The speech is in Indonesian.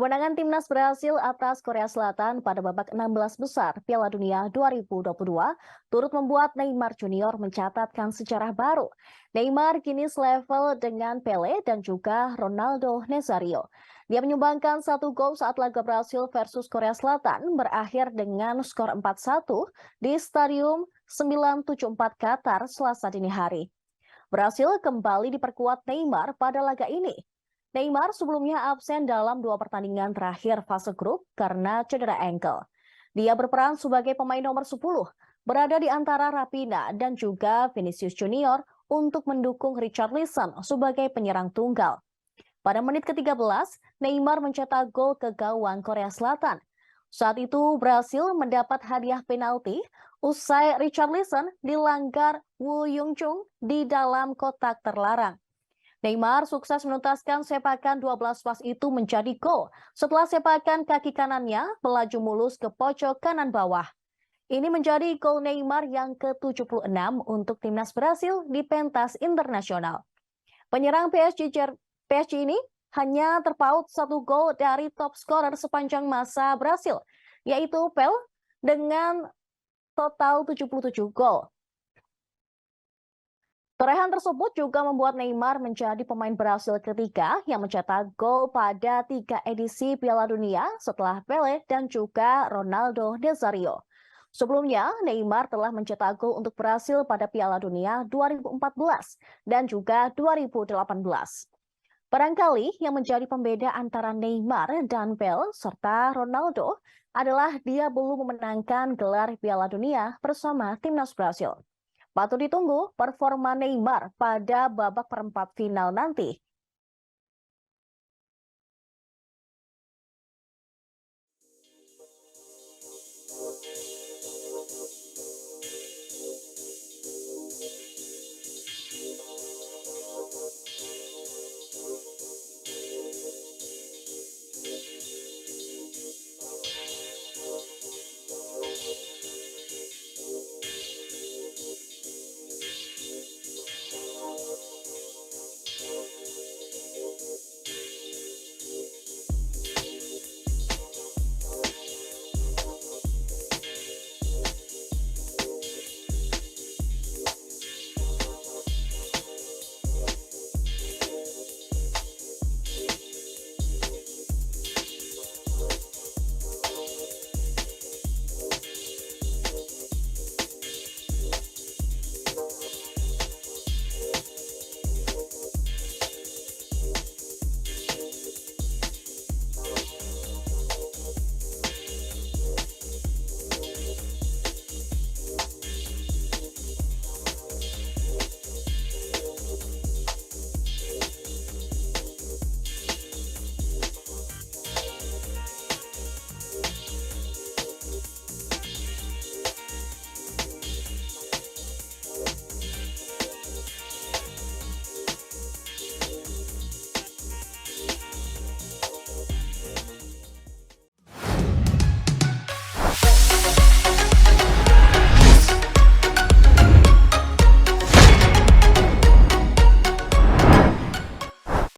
Kemenangan timnas Brasil atas Korea Selatan pada babak 16 besar Piala Dunia 2022 turut membuat Neymar Junior mencatatkan sejarah baru. Neymar kini selevel dengan Pele dan juga Ronaldo Nazario. Dia menyumbangkan 1 gol saat laga Brasil versus Korea Selatan berakhir dengan skor 4-1 di Stadium 974 Qatar Selasa dini hari. Brasil kembali diperkuat Neymar pada laga ini. Neymar sebelumnya absen dalam 2 pertandingan terakhir fase grup karena cedera ankle. Dia berperan sebagai pemain nomor 10, berada di antara Raphinha dan juga Vinicius Junior untuk mendukung Richarlison sebagai penyerang tunggal. Pada menit ke-13, Neymar mencetak gol ke gawang Korea Selatan. Saat itu Brasil mendapat hadiah penalti usai Richarlison dilanggar Woo Young-chung di dalam kotak terlarang. Neymar sukses menuntaskan sepakan 12 pas itu menjadi gol setelah sepakan kaki kanannya melaju mulus ke pojok kanan bawah. Ini menjadi gol Neymar yang ke-76 untuk timnas Brasil di pentas internasional. Penyerang PSG ini hanya terpaut 1 gol dari top scorer sepanjang masa Brasil, yaitu Pele dengan total 77 gol. Torehan tersebut juga membuat Neymar menjadi pemain Brasil ketiga yang mencetak gol pada 3 edisi Piala Dunia setelah Pele dan juga Ronaldo Nazario. Sebelumnya, Neymar telah mencetak gol untuk Brasil pada Piala Dunia 2014 dan juga 2018. Barangkali yang menjadi pembeda antara Neymar dan Pele serta Ronaldo adalah dia belum memenangkan gelar Piala Dunia bersama timnas Brasil. Patut ditunggu performa Neymar pada babak perempat final nanti.